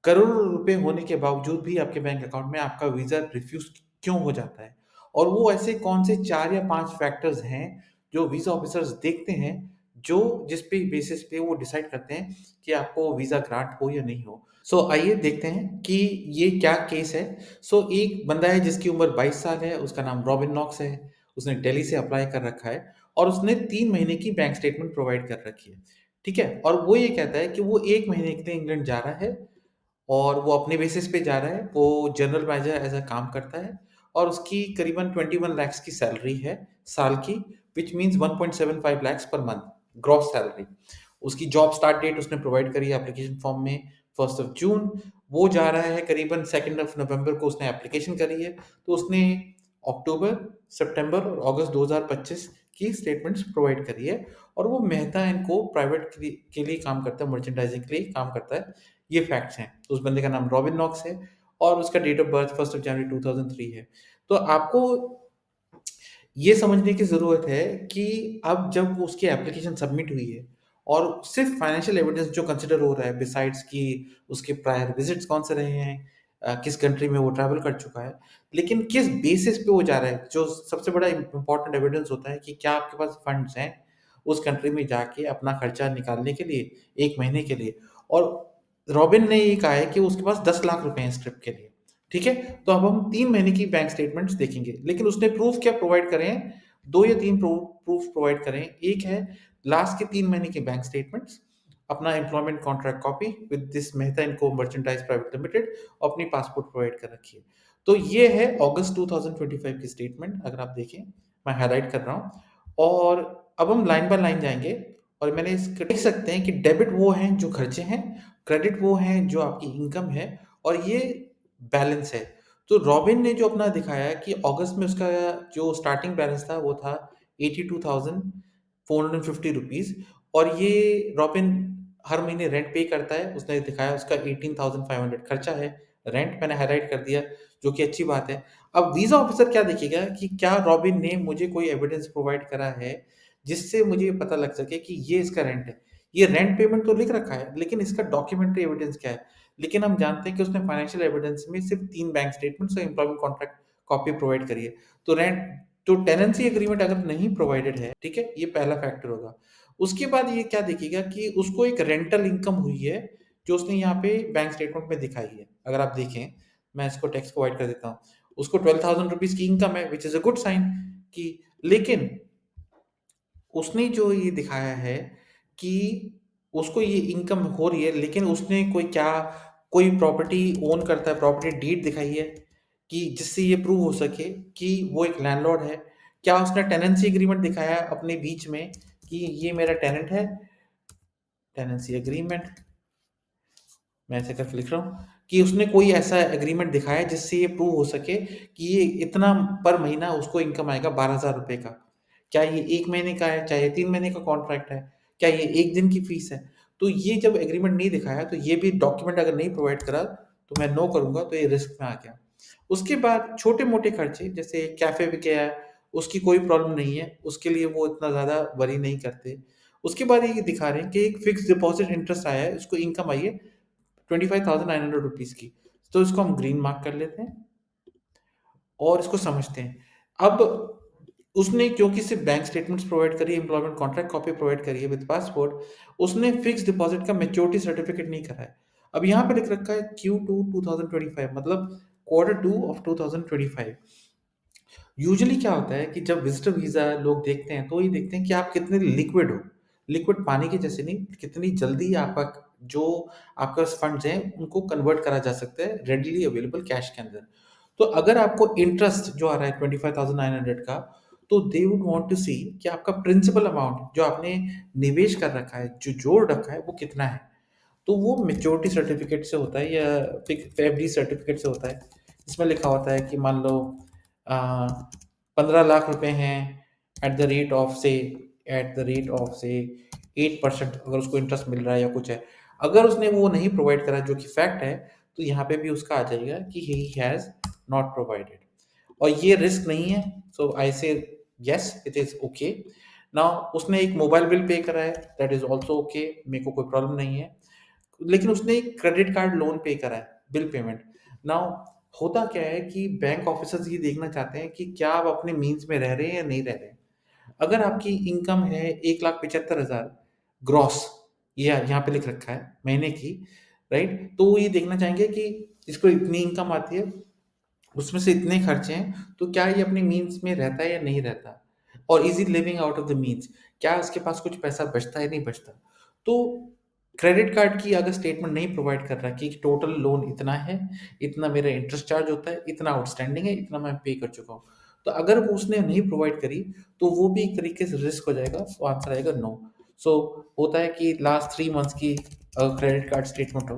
करोड़ों रुपए होने के बावजूद भी आपके बैंक अकाउंट में आपका वीज़ा रिफ्यूज़ क्यों हो जाता है? और वो ऐसे कौन से 4 या 5 फैक्टर्स हैं जो वीज़ा ऑफिसर्स देखते हैं, जो जिस पे बेसिस पे वो डिसाइड करते हैं कि आपको वीज़ा ग्रांट हो या नहीं हो। सो आइए देखते हैं कि ये क्या केस है। सो एक बंदा है जिसकी उम्र 22 साल है, उसका नाम रॉबिन नॉक्स है। उसने दिल्ली से अप्लाई कर रखा है और उसने 3 महीने की बैंक स्टेटमेंट प्रोवाइड कर रखी है। ठीक है? और वो ये कहता है कि वो 1 महीने के लिए इंग्लैंड जा रहा है और वो अपने बेसिस पे जा रहा है। वो जनरल मैनेजर एज़ अ काम करता है और उसकी करीबन 21 लाख्स की सैलरी है साल की, which means 1.75 lakhs per month gross salary. उसकी जॉब स्टार्ट डेट उसने प्रोवाइड करी है एप्लीकेशन फॉर्म में 1st ऑफ जून। वो जा रहा है करीबन 2nd ऑफ नवंबर को उसने एप्लीकेशन करी है। तो उसने अक्टूबर, सितंबर और अगस्त 2025 की स्टेटमेंट्स प्रोवाइड करी है और वो मेहता एंड को प्राइवेट के लिए काम करता है, मर्चेंडाइजिंग के लिए काम करता है। ये फैक्ट्स हैं। उस बंदे का नाम रॉबिन नॉक्स है और उसका date of birth 1st of January 2003 है। तो आपको ये समझने की ज़रूरत है कि अब जब वो उसकी एप्लीकेशन सबमिट हुई है और सिर्फ़ फाइनेंशियल एविडेंस जो कंसिडर हो रहा है बिसाइड्स कि उसके प्रायर विज़िट्स कौन से रहे हैं, किस कंट्री में वो ट्रैवल कर चुका है, लेकिन किस बेसिस पे वो जा रहा है, जो सबसे बड़ा इम्पोर्टेंट एविडेंस होता है कि क्या आपके पास फंड्स हैं, उस कंट्री में जाके अपना खर्चा निकालने के लिए 1 महीने के लिए। और रॉबिन ने ये कहा है कि उसके पास 10 लाख रुपए हैं इस ट्रिप के लिए। ठीक है? तो अब हम 3 महीने की बैंक स्टेटमेंट्स देखेंगे। लेकिन उसने प्रूफ़ क्या प्रोवाइड करे हैं? 2 या 3 प्रूफ़ प्रोवाइड करे हैं। एक है लास्ट के 3 महीने के बैंक स्टेटमेंट्स, अपना employment contract copy with this Mehta and को मर्चेंडाइज़ प्राइवेट लिमिटेड और अपनी पासपोर्ट प्रोवाइड कर रखी है। तो ये है अगस्त 2025 की स्टेटमेंट अगर आप देखें, मैं हाइलाइट कर रहा हूँ और अब हम लाइन बाय लाइन जाएँगे और मैंने इसक देख सकते हैं कि डेबिट वो हैं जो खर्चे हैं, क्रेडिट वो हैं जो आपकी इनकम है और ये बैलेंस है। तो रॉबिन ने जो अपना दिखाया कि अगस्त में उसका जो स्टार्टिंग बैलेंस था वो था 82,450 रुपीज़ और ये रॉबिन हर महीने रेंट पे करता है। उसने दिखाया उसका 18,500 खर्चा है। रेंट मैंने हाइलाइट कर दिया जो कि अच्छी बात है। अब वीज़ा ऑफ़िसर क्या देखेगा कि क्या रॉबिन ने मुझे कोई एविडेंस प्रोवाइड करा है, जिससे मुझे ये पता लग सके कि ये इसका रेंट है। ये रेंट पेमेंट तो लिख रखा है, लेकिन इसका डॉक्यूमेंट्री एविडेंस क्या है? लेकिन हम जानते हैं कि उसने फाइनेंशियल एविडेंस में सिर्फ़ 3 बैंक स्टेटमेंट्स और एम्प्लॉयमेंट कॉन्ट्रैक्ट कॉपी प्रोवाइड करी है। तो टेनेंसी एग्रीमेंट अगर नहीं प्रोवाइडेड है, ठीक है? ये पहला फैक्टर होगा। उसके बाद ये क्या देखिएगा कि उसको एक रेंटल इनकम हुई है, जो उसने यहाँ पे बैंक स्टेटमेंट में दिखाई है। अगर आप देखें, मैं इसको टेक्स्ट प्रोवाइड कर देता हूँ। उसको 12,000 रुपीज़ की इनकम है, which is a good sign कि लेकिन उसने जो ये दिखाया है कि उसको ये इनकम हो रही है, लेकिन उसने कोई प्रॉपर्टी ओन करता है, प्रॉपर्टी डीड दिखाई है कि जिससे ये प्रूव हो सके कि वो एक लैंडलॉर्ड है। क्या उसने टेनेंसी एग्रीमेंट दिखाया है अपने बीच में कि ये मेरा टेनेंट है? टेनेंसी एग्रीमेंट मैं ऐसे करके लिख रहा हूँ कि उसने कोई ऐसा एग्रीमेंट दिखाया जिससे ये प्रूव हो सके कि ये इतना पर महीना उसको इनकम आएगा 12,000 रुपए का। क्या ये 1 महीने का है, चाहे 3 महीने का कॉन्ट्रैक्ट है, क्या ये 1 दिन की फीस है? तो ये जब एग्रीमेंट नहीं दिखाया तो ये भी डॉक्यूमेंट अगर नहीं प्रोवाइड करा तो मैं नो करूँगा तो ये रिस्क में आ गया। उसके बाद छोटे-मोटे खर्चे जैसे कैफ़े पे गया, उसकी कोई प्रॉब्लम नहीं है, उसके लिए वो इतना ज़्यादा वरी नहीं करते। उसके बाद ये दिखा रहे हैं कि एक फिक्स्ड डिपॉज़िट इंटरेस्ट आया है, उसको इनकम आई है 25,900 रुपीज़ की। तो इसको हम ग्रीन मार्क कर लेते हैं और इसको समझते हैं। अब उसने क्योंकि सिर्फ़ बैंक स्टेटमेंट्स प्रोवाइड करी है, एम्प्लॉयमेंट कॉन्ट्रैक्ट कॉपी प्रोवाइड करी है विद पासपोर्ट, उसने फिक्स्ड डिपॉज़िट का मैच्योरिटी सर्टिफ़िकेट नहीं करा है। अब यहाँ पे लिख रखा है Q2 2025 मतलब क्वार्टर 2 ऑफ 2025। यूजुअली क्या होता है कि जब विज़िटर वीज़ा लोग देखते हैं, तो ये देखते हैं कि आप कितने लिक्विड हो। लिक्विड पानी के जैसे नहीं, कितनी जल्दी जो आपके पास फंड्स हैं, उनको कन्वर्ट करा जा सकता है रेडीली अवेलेबल कैश के अंदर। तो अगर आपको इंटरेस्ट जो आ रहा है 25,900 का, तो दे वुड वांट टू सी कि आपका प्रिंसिपल अमाउंट जो आपने निवेश कर रखा है, जो जोड़ रखा है, वो कितना है। तो वो मैच्योरिटी सर्टिफ़िकेट से होता है या फिर एफडी सर्टिफ़िकेट से होता है। इसमें लिखा होता है कि मान लो अ, 15 लाख रुपए हैं एट द रेट ऑफ से 8% अगर उसको इंटरेस्ट मिल रहा है या कुछ है। अगर उसने वो नहीं प्रोवाइड करा जो कि फैक्ट है, तो यहाँ पे भी उसका आ जाएगा कि ही हैज़ नॉट प्रोवाइडेड और ये रिस्क नहीं है। सो आई से yes it is okay. Now उसने एक मोबाइल बिल पे करा है दैट इज़ आल्सो ओके, मेरे को कोई प्रॉब्लम नहीं है। लेकिन उसने एक क्रेडिट कार्ड लोन पे करा है, बिल पेमेंट। नाउ होता क्या है कि बैंक ऑफिसर्स ये देखना चाहते हैं कि क्या आप अपने मीन्स में रह रहे हैं या नहीं रह रहे हैं। अगर आपकी इनकम है 1,75,000 ग्रॉस, ये यहाँ पे लिख रखा है महीने की, राइट? तो वो ये देखना चाहेंगे कि इसको इतनी इनकम आती है, उसमें से इतने खर्चे हैं, तो क्या ये अपने मीन्स में रहता है या नहीं रहता? और is he living out of the means? क्या उसके पास कुछ पैसा बचता है या नहीं बचता? तो क्रेडिट कार्ड की अगर स्टेटमेंट नहीं प्रोवाइड कर रहा कि टोटल लोन इतना है, इतना मेरा इंटरेस्ट चार्ज होता है, इतना आउटस्टैंडिंग है, इतना मैं पे कर चुका हूँ। तो अगर वो उसने नहीं प्रोवाइड करी, तो वो भी एक तरीके से रिस्क हो जाएगा, तो आंसर आएगा नो। सो होता है कि लास्ट 3 मंथ्स की क्रेडिट कार्ड स्टेटमेंट हो,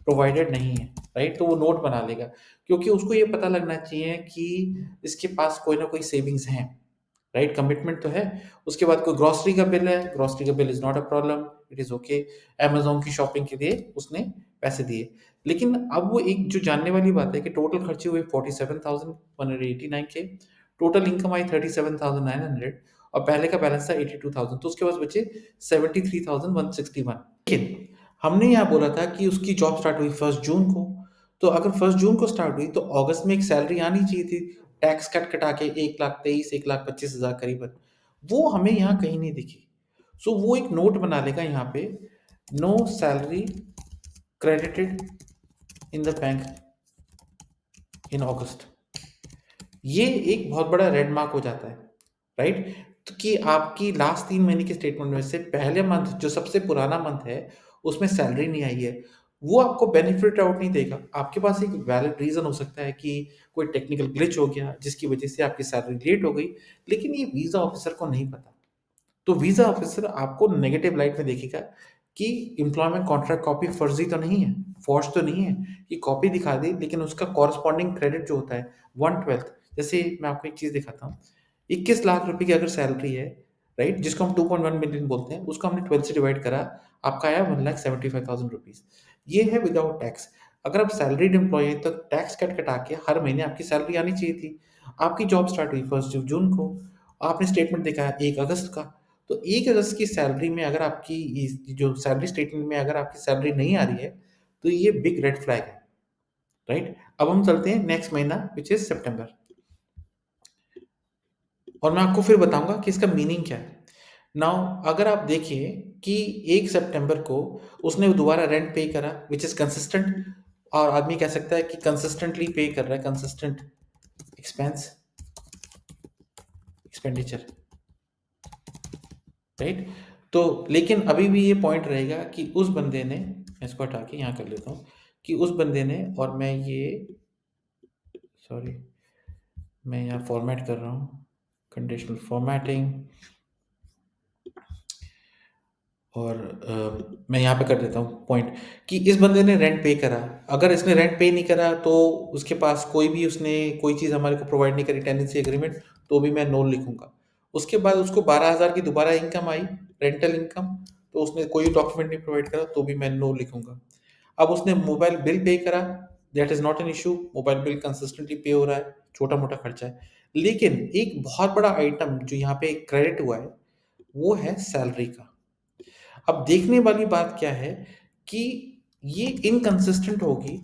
प्रोवाइडेड नहीं है, राइट? तो वो नोट बना लेगा, क्योंकि उसको ये पता लगना चाहिए कि इसके पास कोई ना कोई सेविंग्स हैं, राइट? कमिटमेंट तो है। उसके बाद कोई ग्रोसरी का बिल है, ग्रोसरी का bill is not a problem, it is okay. Amazon की शॉपिंग के लिए उसने पैसे दिए। लेकिन अब वो एक जो जानने वाली बात है कि टोटल खर्चे हुए 47,189 के, टोटल इनकम आई 37,900, और पहले का बैलेंस था 82,000, तो उसके पास बचे 73,161। लेकिन हमने यहाँ बोला था कि उसकी जॉब स्टार्ट हुई 1 जून को, तो अगर 1 जून को स्टार्ट हुई तो अगस्त में एक सैलरी आनी चाहिए थी, टैक्स कट कटा के 1,23,00,000 1,25,000 करीबन। वो हमें यहाँ कहीं नहीं दिखी। सो वो एक नोट बना लेगा यहाँ पे, no salary credited in the bank in August. ये एक बहुत बड़ा रेड मार्क हो जाता है, राइट? तो कि आपकी लास्ट 3 महीने की स्टेटमेंट में से पहले मंथ, जो सबसे पुराना मंथ है, उसमें सैलरी नहीं आई है, वो आपको बेनिफिट आउट नहीं देगा। आपके पास एक वैलिड रीजन हो सकता है कि कोई टेक्निकल ग्लिच हो गया जिसकी वजह से आपकी सैलरी लेट हो गई, लेकिन ये वीजा ऑफिसर को नहीं पता। तो वीजा ऑफिसर आपको नेगेटिव लाइट में देखेगा कि एम्प्लॉयमेंट कॉन्ट्रैक्ट कॉपी फर्जी तो नहीं है, फॉर्ज तो नहीं है, कि कॉपी दिखा दी लेकिन उसका कॉरस्पॉन्डिंग क्रेडिट जो होता है 1/12। जैसे मैं आपको एक चीज दिखाता हूँ, 21 लाख रुपए की अगर सैलरी है, राइट, जिसको हम 2.1 मिलियन बोलते हैं, उसको हमने 12 से डिवाइड करा, आपका आया 1,75,000 रुपीज। ये है विदाउट टैक्स। अगर आप सैलरीड एम्प्लॉय है तो टैक्स कट कटा के हर महीने आपकी सैलरी आनी चाहिए थी। आपकी जॉब स्टार्ट हुई 1 जून को, आपने स्टेटमेंट देखा 1 अगस्त का, तो 1 अगस्त की सैलरी में अगर आपकी जो सैलरी स्टेटमेंट में अगर आपकी सैलरी नहीं आ रही है, तो ये बिग रेड फ्लैग है, राइट? अब हम चलते हैं नेक्स्ट महीना विच इज सितंबर, और मैं आपको फिर बताऊंगा कि इसका मीनिंग क्या है। नाउ अगर आप देखिए कि 1 सितंबर को उसने दोबारा रेंट पे करा विच इज कंसिस्टेंट, और आदमी कह सकता है कि कंसिस्टेंटली पे कर रहा है, कंसिस्टेंट एक्सपेंस एक्सपेंडिचर, राइट? तो लेकिन अभी भी ये पॉइंट रहेगा कि उस बंदे ने, मैं इसको हटा के यहाँ कर लेता हूँ, कि उस बंदे ने, और मैं ये, सॉरी, मैं यहाँ फॉर्मेट कर रहा हूँ, कंडीशनल फॉर्मेटिंग, और मैं यहाँ पे कर देता हूँ पॉइंट कि इस बंदे ने रेंट पे करा। अगर इसने रेंट पे नहीं करा तो उसके पास कोई भी, उसने कोई चीज़ हमारे को प्रोवाइड नहीं करी, टेनेंसी एग्रीमेंट, तो भी मैं नो लिखूंगा। उसके बाद उसको 12,000 की दोबारा इनकम आई, रेंटल इनकम, तो उसने कोई डॉक्यूमेंट नहीं प्रोवाइड करा, तो भी मैं नो लिखूंगा। अब उसने मोबाइल बिल पे करा, that is not an issue, mobile bill consistently पे हो रहा है, छोटा मोटा खर्चा है। लेकिन एक बहुत बड़ा आइटम जो यहाँ पे क्रेडिट हुआ है, वो है सैलरी का। अब देखने वाली बात क्या है कि ये इनकंसिस्टेंट होगी,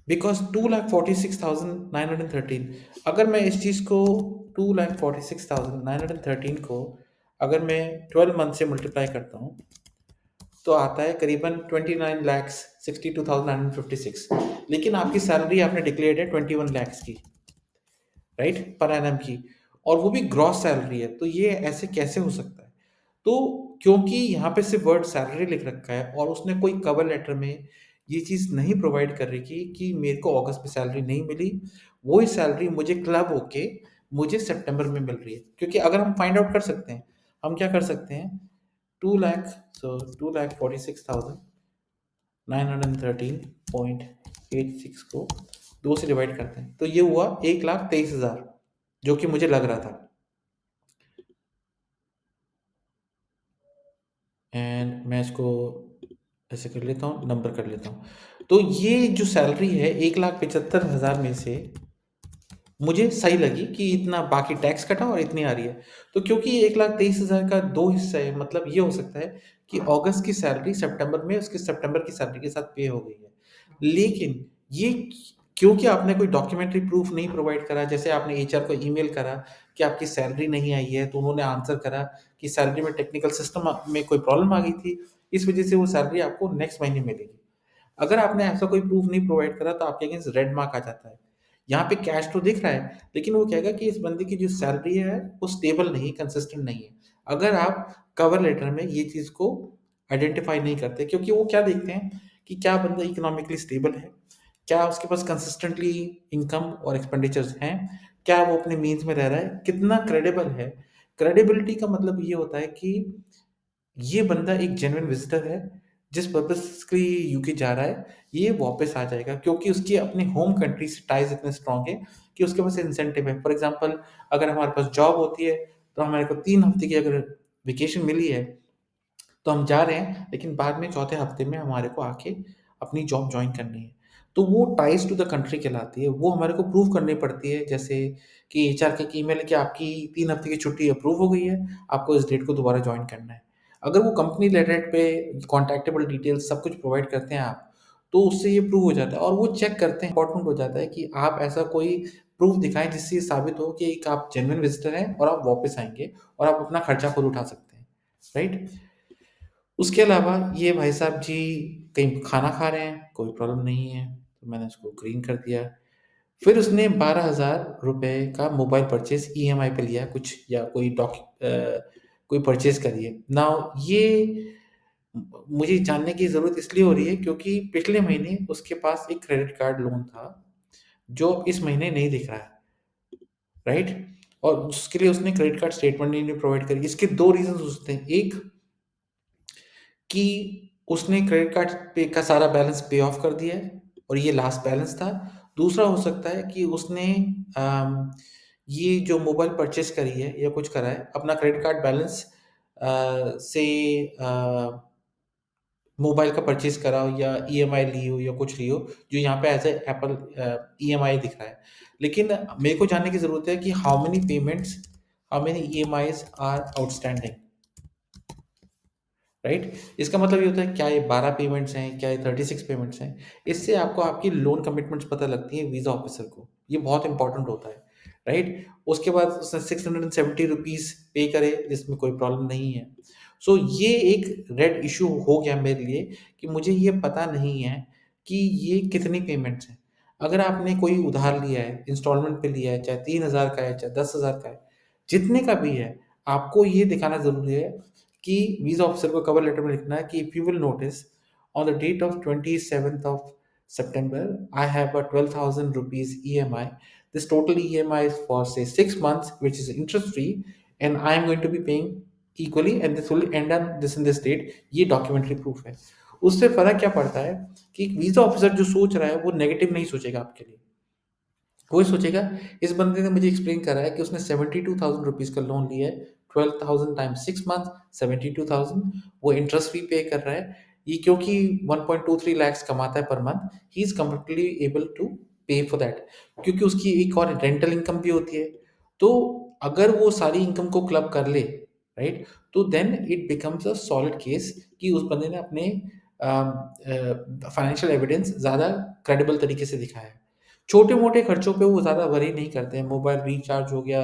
बिकॉज 2,46,913, अगर मैं इस चीज को 2,46,913 को अगर मैं 12 मंथ से मल्टीप्लाई करता हूँ, तो आता है करीबन 29,62,956। लेकिन आपकी सैलरी आपने डिक्लेयर्ड है 21 लाख की, राइट, पर एनम की, और वो भी ग्रॉस सैलरी है। तो ये ऐसे कैसे हो सकता है? तो क्योंकि यहाँ पे सिर्फ वर्ड सैलरी लिख रखा है, और उसने कोई कवर लेटर में ये चीज़ नहीं प्रोवाइड कर रही कि मेरे को अगस्त में सैलरी नहीं मिली, वही सैलरी मुझे क्लब होके मुझे सितंबर में मिल रही है। क्योंकि अगर हम फाइंड आउट कर सकते हैं, हम क्या कर सकते हैं, 2 लाख, सो 2,46,913.86 को 2 से डिवाइड करते हैं, तो ये हुआ 1,23,000, जो कि मुझे लग रहा था। एंड मैं इसको ऐसे कर लेता हूँ, नंबर कर लेता हूँ। तो ये जो सैलरी है 1,75,000 में से मुझे सही लगी कि इतना बाकी टैक्स कटा और इतनी आ रही है। तो क्योंकि 1,23,000 का 2 हिस्सा है, मतलब ये हो सकता है कि अगस्त की सैलरी सितंबर में उसके सितंबर की सैलरी के साथ पे हो गई है। लेकिन ये क्योंकि आपने कोई डॉक्यूमेंट्री प्रूफ नहीं प्रोवाइड करा, जैसे आपने एचआर को ईमेल करा कि आपकी सैलरी नहीं आई है, तो उन्होंने आंसर करा कि सैलरी में टेक्निकल सिस्टम में कोई प्रॉब्लम आ गई थी, इस वजह से वो सैलरी आपको नेक्स्ट महीने मिलेगी। अगर आपने ऐसा कोई प्रूफ नहीं प्रोवाइड करा तो आपके अगेंस्ट रेड मार्क आ जाता है। यहाँ पे कैश तो दिख रहा है, लेकिन वो कहेगा कि इस बंदे की जो सैलरी है वो स्टेबल नहीं, कंसिस्टेंट नहीं है। अगर आप कवर लेटर में ये चीज़ को आइडेंटिफाई नहीं करते, क्योंकि वो क्या देखते हैं कि क्या बंदा इकोनॉमिकली स्टेबल है, क्या उसके पास कंसिस्टेंटली इनकम और एक्सपेंडिचर्स हैं, क्या वो अपने मीन्स में रह रहा है, कितना क्रेडिबल है। क्रेडिबिलिटी का मतलब ये होता है कि ये बंदा एक जेन्युइन विजिटर है, जिस पर्पस के लिए यूके जा रहा है, ये वापस आ जाएगा क्योंकि उसकी अपनी होम कंट्री से टाइज़ इतने स्ट्रॉन्ग है कि उसके पास इंसेंटिव है। फॉर एग्ज़ाम्पल अगर हमारे पास जॉब होती है, तो हमारे को 3 हफ्ते की अगर वेकेशन मिली है, तो हम जा रहे हैं, लेकिन बाद में चौथे हफ्ते में हमारे को आके अपनी जॉब जॉइन करनी है। तो वो टाइज़ टू द कंट्री कहलाती है, वो हमारे को प्रूव करनी पड़ती है, जैसे कि एचआर का एक ईमेल है कि आपकी 3 हफ्ते की छुट्टी अप्रूव हो गई है, आपको इस डेट को दोबारा जॉइन करना है। अगर वो कंपनी लेटरहेड पे कॉन्टैक्टेबल डिटेल्स सब कुछ प्रोवाइड करते हैं आप, तो उससे ये प्रूव हो जाता है और वो चेक करते हैं, इम्पोर्टेंट हो जाता है कि आप ऐसा कोई प्रूफ दिखाएँ जिससे ये साबित हो कि एक आप जेन्युइन विज़िटर हैं और आप वापस आएँगे और आप अपना खर्चा खुद उठा सकते हैं, राइट? उसके अलावा ये भाई साहब जी कहीं खाना खा रहे हैं, कोई प्रॉब्लम नहीं है, तो मैंने उसको ग्रीन कर दिया। फिर उसने ₹12,000 का मोबाइल परचेज़ ईएमआई पे लिया कुछ, या कोई परचेज़ करी है। नाउ ये मुझे जानने की ज़रूरत इसलिए हो रही है क्योंकि पिछले महीने उसके पास एक क्रेडिट कार्ड लोन था, जो इस महीने नहीं दिख रहा है, राइट? और उसके लिए उसने क्रेडिट कार्ड स्टेटमेंट नहीं प्रोवाइड करी। इसके 2 रीज़न्स हो सकते हैं। एक कि उसने क्रेडिट कार्ड पे का सारा बैलेंस पे ऑफ कर दिया है और ये लास्ट बैलेंस था। दूसरा हो सकता है कि उसने अम, ये जो मोबाइल परचेज़ करी है या कुछ करा है, अपना क्रेडिट कार्ड बैलेंस से मोबाइल का परचेज़ करा हो या ईएमआई ली हो या कुछ ली हो, जो यहाँ पे एज़ अ एप्पल ईएमआई दिख रहा है। लेकिन मेरे को जानने की ज़रूरत है कि how many EMIs are outstanding? Right? इसका मतलब ये होता है क्या ये 12 पेमेंट्स हैं, क्या ये 36 पेमेंट्स हैं? इससे आपको आपकी लोन कमिटमेंट्स पता लगती हैं वीज़ा ऑफ़िसर को। ये बहुत इम्पोर्टेंट होता है, राइट? उसके बाद उसने ₹670 पे करे जिसमें कोई प्रॉब्लम नहीं है। सो ये एक रेड इश्यू हो गया मेरे लिए कि मुझे ये पता नहीं है कि ये कितनी पेमेंट्स हैं। अगर आपने कोई उधार लिया है, इंस्टॉलमेंट पे लिया है, चाहे 3,000 का है, चाहे 10,000 का है, जितने का भी है, आपको ये दिखाना ज़रूरी है कि वीज़ा ऑफिसर को कवर लेटर में लिखना है कि if you will notice on the date of 27th of September, I have a 12,000 rupees EMI. This total EMI is for say 6 months, which is interest free, and I am going to be paying equally, and this will end on this in this date. ये documentary proof है। उससे फर्क क्या पड़ता है कि visa officer जो सोच रहा है वो नेगेटिव नहीं सोचेगा आपके लिए। कोई सोचेगा इस बंदे ने मुझे एक्सप्लेन करा है कि उसने 72,000 रुपीज़ का लोन लिया है, 12,000 टाइम्स 6 मंथ 72,000, वो इंटरेस्ट भी पे कर रहा है। ये क्योंकि 1.23 लैक्स कमाता है per month, he is comfortably able to pay for that, क्योंकि उसकी एक और रेंटल इनकम भी होती है। तो अगर वो सारी इनकम को क्लब कर ले, राइट? तो then it becomes a solid case कि उस बंदे ने अपने फाइनेंशियल एविडेंस ज़्यादा क्रेडिबल तरीके से दिखाया है। छोटे-मोटे खर्चों पे वो ज़्यादा वरी नहीं करते हैं, मोबाइल रिचार्ज हो गया,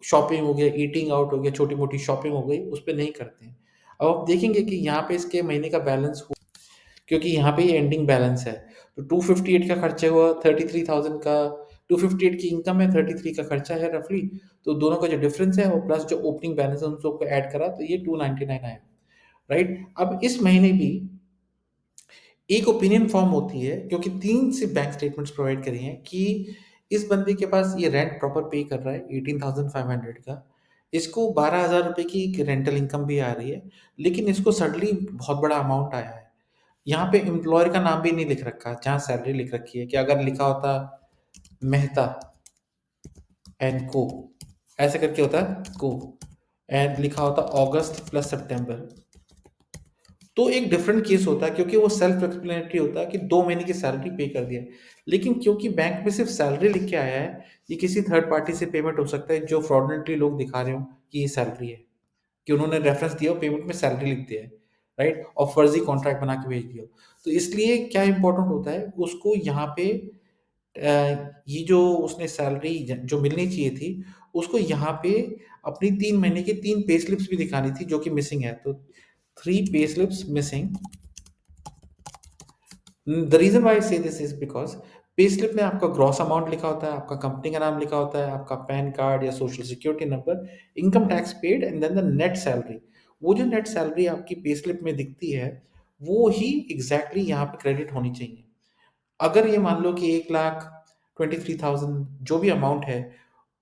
शॉपिंग हो गया, ईटिंग आउट हो गया, छोटी-मोटी शॉपिंग हो गई, उस पे नहीं करते हैं। अब आप देखेंगे कि यहाँ पे इसके महीने का बैलेंस हो, क्योंकि यहाँ पे ये एंडिंग बैलेंस है, तो 258 का खर्चा हुआ, 33,000 का 258 की इनकम है, 33 का खर्चा है रफली, तो दोनों का जो डिफरेंस है और प्लस जो ओपनिंग बैलेंस है उन सबको ऐड करा तो ये 299 आया, राइट? अब इस महीने भी एक ओपिनियन फॉर्म होती है क्योंकि 3 से बैंक स्टेटमेंट्स प्रोवाइड करी हैं कि इस बंदे के पास ये रेंट प्रॉपर पे कर रहा है 18,500 का। इसको ₹12,000 की एक रेंटल इनकम भी आ रही है, लेकिन इसको सडनली बहुत बड़ा अमाउंट आया है। यहाँ पे एम्प्लॉयर का नाम भी नहीं लिख रखा, जहाँ सैलरी लिख रखी है कि अगर लिखा होता मेहता एंड को, ऐसे करके होता है को, एंड लिखा होता अगस्त प्लस सितंबर, तो एक डिफरेंट केस होता है क्योंकि वो सेल्फ एक्सप्लेनेटरी होता है कि 2 महीने की सैलरी पे कर दिया है। लेकिन क्योंकि बैंक में सिर्फ सैलरी लिख के आया है, ये किसी थर्ड पार्टी से पेमेंट हो सकता है जो फ्रॉडुलेंटली लोग दिखा रहे हो कि ये सैलरी है, कि उन्होंने रेफरेंस दिया हो पेमेंट में सैलरी लिख दिया है, राइट? और फर्जी कॉन्ट्रैक्ट बना के भेज दिया हो। तो इसलिए क्या इंपॉर्टेंट होता है उसको यहाँ पे ये जो उसने सैलरी जो मिलनी चाहिए थी, उसको यहाँ पे अपनी 3 महीने की 3 पे स्लिप्स भी दिखानी थी जो कि मिसिंग है। तो 3 pay slips missing. The reason why I say this is because pay slip में आपका ग्रॉस अमाउंट लिखा होता है, आपका कंपनी का नाम लिखा होता है, आपका पैन कार्ड या social security number, income tax paid and then the net salary. वो जो नेट सैलरी आपकी पे स्लिप में दिखती है, वो ही एग्ज़ैक्टली यहाँ पे क्रेडिट होनी चाहिए। अगर ये मान लो कि 1,23,000 जो भी अमाउंट है,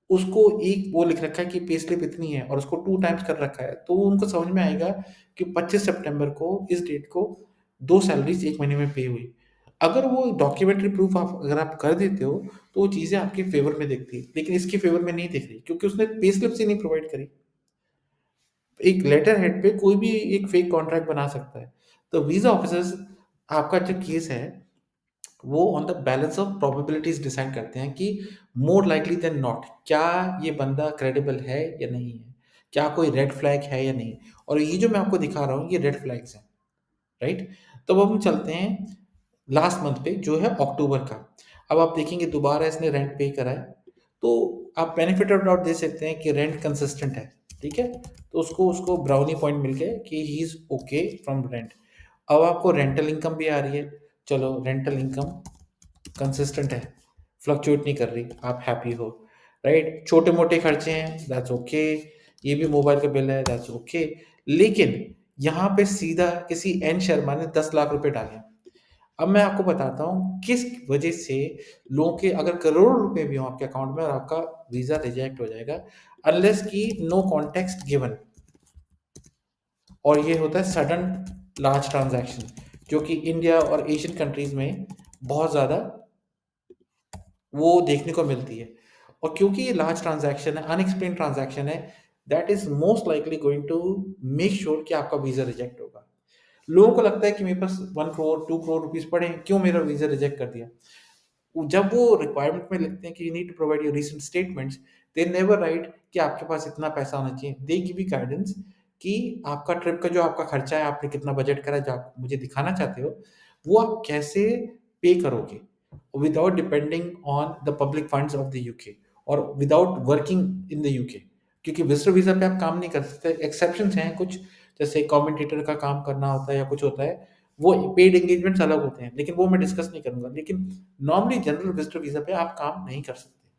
उसको एक वो लिख रखा है कि पे स्लिप इतनी है और उसको 2 टाइम्स कर रखा है, तो उनको समझ में आएगा कि 25 सितंबर को इस डेट को 2 सैलरीज़ 1 महीने में पे हुई। अगर वो डॉक्यूमेंट्री प्रूफ आप अगर आप कर देते हो, तो वो चीज़ें आपके फ़ेवर में दिखती है, लेकिन इसके फ़ेवर में नहीं दिख रही क्योंकि उसने पे स्लिप्स ही नहीं प्रोवाइड करी। एक लेटर हेड पे कोई भी एक फेक कॉन्ट्रैक्ट बना सकता है। तो वीज़ा ऑफ़िसर्स आपका जो केस है वो on the balance of probabilities decide करते हैं कि मोर लाइकली देन नॉट क्या ये बंदा क्रेडिबल है या नहीं है, क्या कोई रेड फ्लैग है या नहीं। और ये जो मैं आपको दिखा रहा हूँ ये रेड फ्लैग्स हैं, राइट? तो अब हम चलते हैं लास्ट मंथ पे जो है अक्टूबर का। अब आप देखेंगे दोबारा इसने रेंट पे करा है, तो आप बेनिफिट ऑफ डाउट दे सकते हैं कि रेंट कंसिस्टेंट है, ठीक है? तो उसको उसको ब्राउनी पॉइंट मिल गया कि he is okay from rent. अब आपको रेंटल इनकम भी आ रही है, चलो रेंटल इनकम कंसिस्टेंट है, फ्लक्चुएट नहीं कर रही, आप हैप्पी हो, राइट? छोटे मोटे खर्चे हैं, दैट्स ओके। ये भी मोबाइल का बिल है, दैट्स ओके। लेकिन यहाँ पे सीधा किसी एन शर्मा ने 10 लाख रुपए डाले। अब मैं आपको बताता हूँ किस वजह से लोगों के अगर करोड़ों रुपए भी हो आपके अकाउंट में और आपका वीजा रिजेक्ट हो जाएगा अनलेस की नो कॉन्टेक्स्ट गिवन। और ये होता है सडन लार्ज ट्रांजैक्शन जो कि इंडिया और एशियन कंट्रीज में बहुत ज़्यादा वो देखने को मिलती है। और क्योंकि ये लार्ज ट्रांजैक्शन है, अनएक्सप्लेन्ड ट्रांजैक्शन है, that is most likely going to make sure कि आपका वीज़ा रिजेक्ट होगा। लोगों को लगता है कि मेरे पास 1 करोड़, 2 करोड़ रुपीज़ पड़े हैं, क्यों मेरा वीज़ा रिजेक्ट कर दिया? जब वो रिक्वायरमेंट में लिखते हैं कि you need to provide your recent statements, they never write कि आपके पास इतना पैसा होना चाहिए। दे गिव यू गाइडेंस कि आपका ट्रिप का जो आपका खर्चा है, आपने कितना बजट करा है, जो आप मुझे दिखाना चाहते हो, वो आप कैसे पे करोगे without depending on the public funds of the UK और without working in the UK. क्योंकि विजिटर वीज़ा पे आप काम नहीं कर सकते, एक्सेप्शंस हैं कुछ, जैसे कमेंटेटर का काम करना होता है या कुछ होता है, वो पेड एंगेजमेंट्स अलग होते हैं, लेकिन वो मैं डिस्कस नहीं करूँगा। लेकिन नॉर्मली जनरल विजिटर वीज़ा पे आप काम नहीं कर सकते,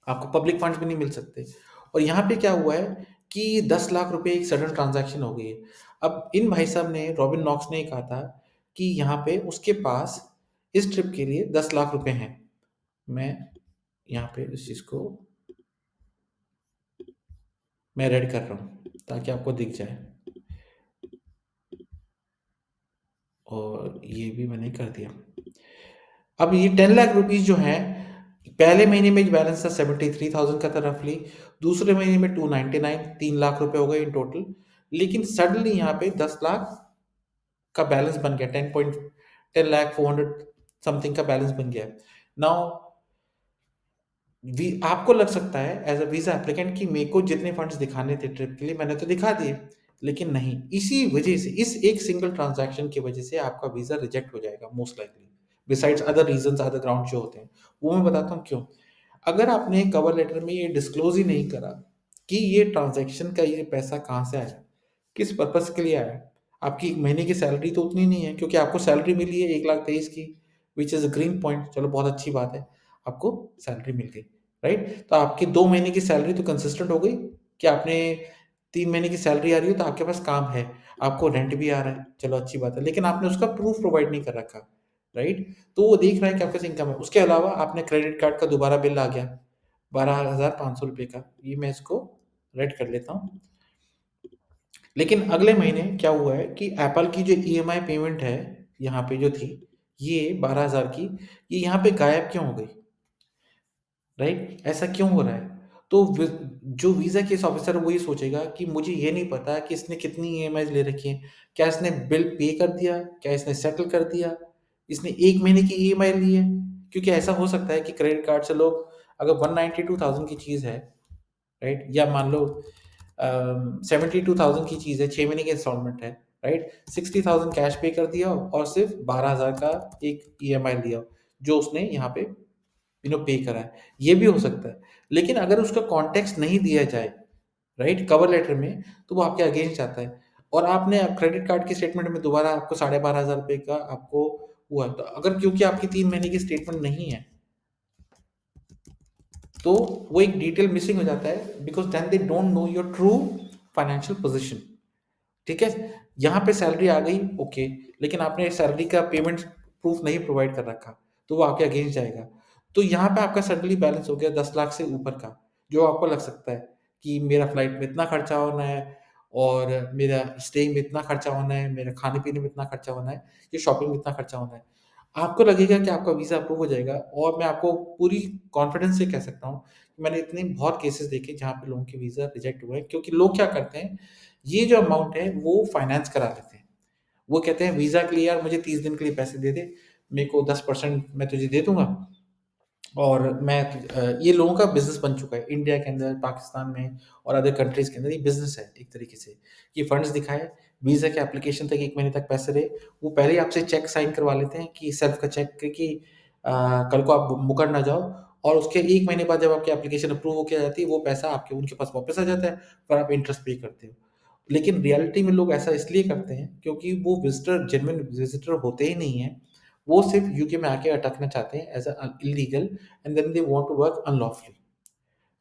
आपको पब्लिक फंड्स भी नहीं मिल सकते। और यहाँ पे क्या हुआ है कि 10 लाख रुपए एक सडन ट्रांज़ैक्शन हो गई है। अब इन भाई साहब ने, रॉबिन नॉक्स ने कहा था कि यहाँ पे उसके पास इस ट्रिप के लिए 10 लाख रुपए हैं। मैं यहाँ पे इस चीज़ को मैं रेड कर रहा हूँ ताकि आपको दिख जाए। और ये भी मैंने कर दिया। अब ये 10 लाख रुपीज़ जो हैं, पहले महीने में जो बैलेंस था 73,000 का था रफली, दूसरे महीने में 299 3 लाख रुपए हो गए इन टोटल। लेकिन सडनली यहाँ पे 10 लाख का बैलेंस बन गया, 10 लाख 400 समथिंग का बैलेंस बन गया। नाउ आपको लग सकता है एज अ वीजा एप्लीकेंट कि मेरे को जितने फंड्स दिखाने थे ट्रिप के लिए मैंने तो दिखा दिए, लेकिन नहीं, इसी वजह से, इस एक सिंगल ट्रांजैक्शन की वजह से आपका वीजा रिजेक्ट हो जाएगा most likely. Besides other reasons, other ground जो होते हैं, वो मैं बताता हूँ क्यों। अगर आपने कवर लेटर में ये डिस्क्लोज ही नहीं करा कि ये ट्रांजैक्शन का ये पैसा कहाँ से आया, किस पर्पस के लिए आया, आपकी एक महीने की सैलरी तो उतनी नहीं है, क्योंकि आपको सैलरी मिली है 1,23,000 की, which is a green point, चलो बहुत अच्छी बात है, आपको सैलरी मिल गई, राइट? तो आपकी 2 महीने की सैलरी तो कंसिस्टेंट हो गई कि आपने 3 महीने की सैलरी आ रही है तो आपके पास काम है, आपको रेंट भी आ रहा है, चलो अच्छी बात है, लेकिन आपने उसका प्रूफ प्रोवाइड नहीं कर रखा, राइट? तो वो देख रहा है कि आपके पास इनकम है। उसके अलावा आपने क्रेडिट कार्ड का दोबारा बिल आ गया, ₹12,500 का, ये मैं इसको रेड कर लेता हूँ। लेकिन अगले महीने क्या हुआ है कि एप्पल की जो ईएमआई पेमेंट है, यहाँ पे जो थी, ये 12,000 की, ये यहाँ पे गायब क्यों हो गई? राइट? ऐसा क्यों हो रहा है? तो जो वीज़ा केस ऑफिसर है वो ये सोचेगा कि मुझे ये नहीं पता कि इसने कितनी ईएमआईज़ ले रखी हैं। क्या इसने बिल पे कर दिया? क्या इसने सेटल कर दिया? इसने 1 महीने की ईएमआई ली है? क्योंकि ऐसा हो सकता है कि क्रेडिट कार्ड से लोग अगर 192,000 की चीज़ है, राइट? या मान लो 72,000 की चीज़ है, 6 महीने की इंस्टॉलमेंट है, राइट? 60,000 कैश पे कर दिया और सिर्फ़ 12,000 का एक ईएमआई लिया, जो उसने यहाँ पे पे करा है। ये भी हो सकता है। लेकिन अगर उसका कॉन्टेक्स्ट नहीं दिया जाए, राइट? कवर लेटर में, तो वो आपके अगेंस्ट जाता है और आपने क्रेडिट कार्ड की स्टेटमेंट में दोबारा आपको ₹12,500 का आपको हुआ। तो अगर क्योंकि आपकी 3 महीने की स्टेटमेंट नहीं है, तो वो एक डिटेल मिसिंग हो जाता है because then they don't know your true financial position. ठीक है? यहाँ पे सैलरी आ गई, ओके, लेकिन आपने सैलरी का पेमेंट प्रूफ नहीं प्रोवाइड कर रखा, तो वो आपके अगेंस्ट जाएगा। तो यहाँ पे आपका सडनली बैलेंस हो गया 10 लाख से ऊपर का, जो आपको लग सकता है कि मेरा फ्लाइट में इतना खर्चा होना है और मेरा स्टे में इतना खर्चा होना है, मेरा खाने-पीने में इतना खर्चा होना है, ये शॉपिंग में इतना खर्चा होना है। आपको लगेगा कि आपका वीज़ा अप्रूव हो जाएगा और मैं आपको पूरी कॉन्फिडेंस से कह सकता हूँ, कि मैंने इतने बहुत केसेज़ देखे जहाँ पे लोगों के वीज़ा रिजेक्ट हुए हैं क्योंकि लोग क्या करते हैं, ये जो अमाउंट है वो फाइनेंस करा लेते हैं। वो कहते हैं वीज़ा के लिए यार मुझे 30 दिन के लिए पैसे दे दे, मेरे को 10% मैं तुझे दे दूँगा और ये लोगों का बिज़नेस बन चुका है इंडिया के अंदर, पाकिस्तान में और अदर कंट्रीज़ के अंदर ये बिज़नेस है एक तरीके से, कि फंड्स दिखाए, वीज़ा के एप्लीकेशन तक 1 महीने तक पैसे रहे, वो पहले ही आपसे चेक साइन करवा लेते हैं कि सेल्फ का चेक कि कल को आप मुकर ना जाओ और उसके 1 महीने बाद जब आपकी एप्लीकेशन अप्रूव होके आ जाती है, वो पैसा आपके उनके पास वापस आ जाता है, और आप इंटरेस्ट पे करते हो। लेकिन रियलिटी में लोग ऐसा इसलिए करते हैं क्योंकि वो विज़िटर जेन्युइन विज़िटर होते ही नहीं हैं। वो सिर्फ़ यूके में आके अटकना चाहते हैं as illegal and then they want to work unlawfully,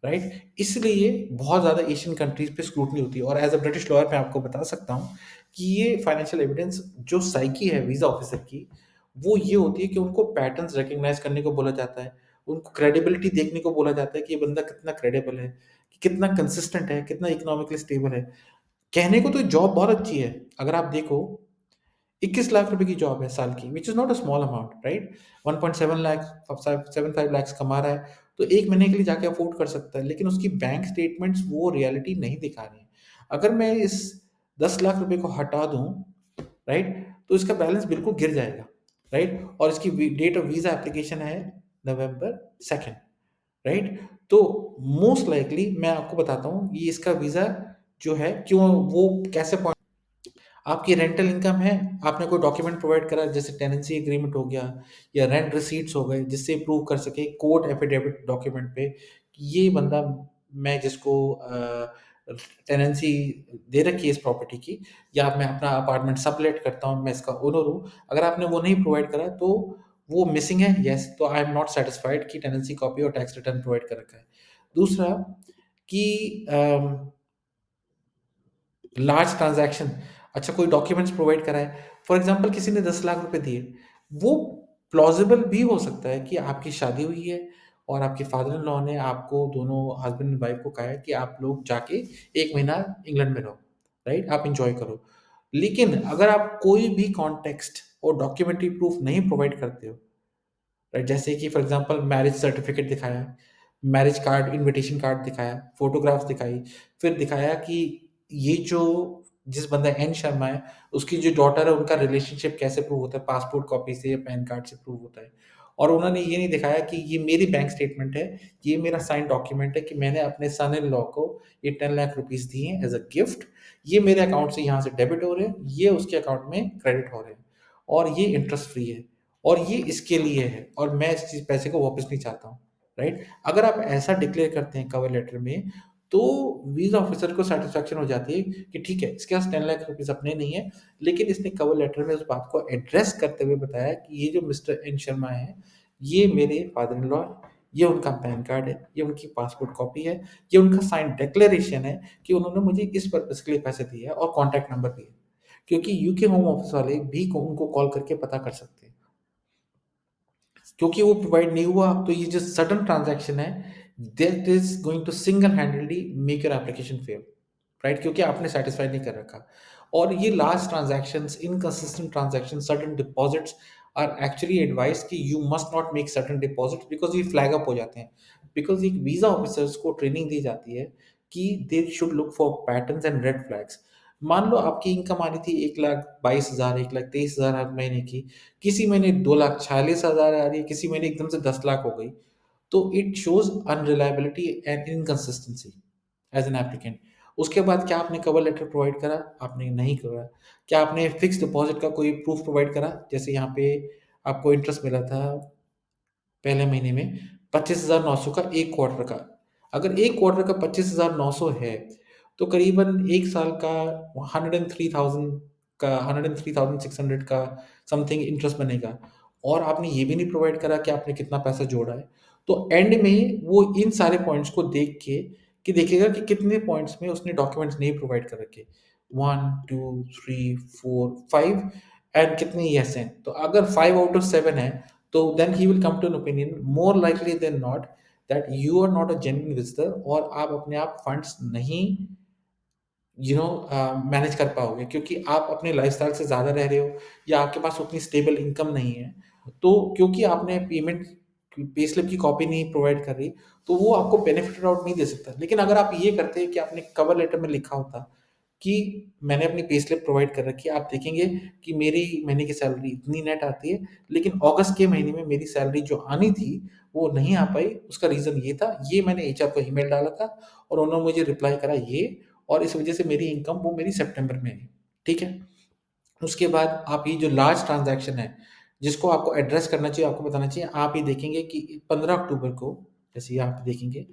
right? इसलिए बहुत ज़्यादा एशियन कंट्रीज़ पे स्क्रूटनी होती है और एज़ अ ब्रिटिश लॉयर मैं आपको बता सकता हूँ कि ये फाइनेंशियल एविडेंस जो साइकी है वीज़ा ऑफिसर की, वो ये होती है कि उनको पैटर्न्स रिकॉग्नाइज़ करने को बोला जाता है। उनको क्रेडिबिलिटी देखने को बोला जाता है कि ये बंदा कितना क्रेडिबल है, कि कितना कंसिस्टेंट है, कितना इकोनॉमिकली स्टेबल है। कहने को तो जॉब बहुत अच्छी है। अगर आप देखो 21 लाख रुपए की जॉब है साल की, which is not a small amount, right? 1.7 lakh 75 lakhs कमा रहा है, तो 1 महीने के लिए जाके अफ़ोर्ड कर सकता है, लेकिन उसकी बैंक स्टेटमेंट्स वो रियलिटी नहीं दिखा रही हैं। अगर मैं इस 10 लाख रुपए को हटा दूँ, राइट? तो इसका बैलेंस बिल्कुल गिर जाएगा, राइट? और इसकी डेट ऑफ वीज़ा एप्लीकेशन है नवंबर 2, राइट? तो मोस्ट लाइकली मैं आपको बताता हूँ, ये इसका वीज़ा जो है क्यों वो कैसे आपकी रेंटल इनकम है, आपने कोई डॉक्यूमेंट प्रोवाइड करा जैसे टेनेंसी एग्रीमेंट हो गया या रेंट रिसीट्स हो गए जिससे प्रूव कर सके कोर्ट एफिडेविट डॉक्यूमेंट पे कि ये बंदा मैं जिसको टेनेंसी दे रखी है इस प्रॉपर्टी की या मैं अपना अपार्टमेंट सबलेट करता हूँ, मैं इसका ओनर हूँ। अगर आपने वो नहीं प्रोवाइड करा तो वो मिसिंग है, येस, तो आई एम नॉट सैटिस्फाइड कि टेनेंसी कॉपी और टैक्स रिटर्न प्रोवाइड कर रखा है। दूसरा कि लार्ज ट्रांज़ैक्शन, अच्छा कोई डॉक्यूमेंट्स प्रोवाइड कराए, फॉर एग्ज़ाम्पल किसी ने 10 लाख रुपए दिए, वो प्लॉज़िबल भी हो सकता है कि आपकी शादी हुई है और आपके फादर इन लॉ ने आपको दोनों हस्बैंड एंड वाइफ को कहा है कि आप लोग जाके 1 महीना इंग्लैंड में रहो, राइट? आप एन्जॉय करो। लेकिन अगर आप कोई भी कॉन्टेक्स्ट और डॉक्यूमेंट्री प्रूफ नहीं प्रोवाइड करते हो, राइट? जैसे कि फॉर एग्ज़ाम्पल मैरिज सर्टिफ़िकेट दिखाया, मैरिज कार्ड, इन्विटेशन कार्ड दिखाया, फ़ोटोग्राफ्स दिखाई, फिर दिखाया कि ये जो जिस बंदा एन शर्मा है, उसकी जो डॉटर है, उनका रिलेशनशिप कैसे प्रूव होता है, पासपोर्ट कॉपी से या पैन कार्ड से प्रूव होता है। और उन्होंने ये नहीं दिखाया कि ये मेरी बैंक स्टेटमेंट है, ये मेरा साइन डॉक्यूमेंट है कि मैंने अपने सन इन लॉ को ये 10 लाख रुपीज़ दिए हैं एज़ अ गिफ्ट, ये मेरे अकाउंट से यहाँ से डेबिट हो रहे हैं, ये उसके अकाउंट में क्रेडिट हो रहे हैं और ये इंटरेस्ट फ्री है। और ये इसके लिए है और मैं इस चीज़ पैसे को वापस नहीं चाहता हूँ, राइट? अगर आप ऐसा डिक्लेयर करते हैं कवर लेटर में, तो वीज़ा ऑफ़िसर को सैटिस्फैक्शन हो जाती है कि ठीक है, इसके पास 10 लाख रुपीज़ अपने नहीं है, लेकिन इसने कवर लेटर में उस बात को एड्रेस करते हुए बताया कि ये जो मिस्टर एन शर्मा हैं, ये मेरे फादर इन लॉ हैं, ये उनका पैन कार्ड है, ये उनकी पासपोर्ट कॉपी है, ये उनका साइन्ड डिक्लेरेशन है कि उन्होंने मुझे इस पर्पज़ के लिए पैसे दिए हैं और कॉन्टैक्ट नंबर भी है। क्योंकि यूके होम ऑफ़िस वाले भी को उनको कॉल करके पता कर सकते हैं। क्योंकि वो प्रोवाइड नहीं हुआ, तो ये जो सडन ट्रांज़ैक्शन है, that is going to single handedly make your application fail, right? क्योंकि आपने सैटिस्फाई नहीं कर रखा। और ये large transactions, inconsistent transactions, sudden deposits are actually advised कि you must not make sudden deposits because ये फ्लैग अप हो जाते हैं। बिकॉज़ एक वीज़ा ऑफिसर्स को ट्रेनिंग दी जाती है कि they should look for patterns and red flags. मान लो आपकी इनकम आ रही थी 1,22,000, 1,23,000 हर महीने की, किसी महीने 2,46,000 आ रही है, किसी महीने एकदम से 10 लाख हो गई। तो it shows unreliability and inconsistency as an applicant. उसके बाद क्या आपने कवर लेटर प्रोवाइड करा? आपने नहीं करा। क्या आपने फिक्स्ड डिपॉज़िट का कोई प्रूफ़ प्रोवाइड करा? जैसे यहाँ पे आपको इंटरेस्ट मिला था पहले महीने में 25,900 का 1 क्वार्टर का। अगर 1 क्वार्टर का 25,900 है, तो करीबन 1 साल का 103,000 का 103,600 का समथिंग इंटरेस्ट बनेगा और आपने ये भी नहीं प्रोवाइड करा कि आपने कितना पैसा जोड़ा है। तो एंड में वो इन सारे पॉइंट्स को देख के कि देखेगा कि कितने पॉइंट्स में उसने डॉक्यूमेंट्स नहीं प्रोवाइड कर रखे। 1, 2, 3, 4, 5 एंड कितने येस हैं। तो अगर 5 आउट ऑफ 7 है, तो then he will come to an opinion more likely than not that you are not a genuine visitor और आप अपने आप फंड्स नहीं मैनेज कर पाओगे क्योंकि आप अपने लाइफस्टाइल से ज़्यादा रह रहे हो या आपके पास उतनी स्टेबल इनकम नहीं है। तो क्योंकि आपने पेमेंट पे स्लिप की कॉपी नहीं प्रोवाइड कर रही, तो वो आपको बेनिफिटेड आउट नहीं दे सकता। लेकिन अगर आप ये करते कि आपने कवर लेटर में लिखा होता कि मैंने अपनी पे स्लिप प्रोवाइड कर रखी है, आप देखेंगे कि मेरी महीने की सैलरी इतनी नेट आती है, लेकिन अगस्त के महीने में मेरी सैलरी जो आनी थी, वो नहीं आ पाई। उसका रीज़न ये था, ये मैंने एचआर को ईमेल डाला था और उन्होंने मुझे रिप्लाई करा ये और इस वजह से मेरी इनकम वो मेरी सितंबर में आई। ठीक है? उसके बाद आप ये जो लार्ज ट्रांज़ैक्शन है, जिसको आपको एड्रेस करना चाहिए, आपको बताना चाहिए, आप ये देखेंगे कि 15 अक्टूबर को, जैसे ये आप देखेंगे,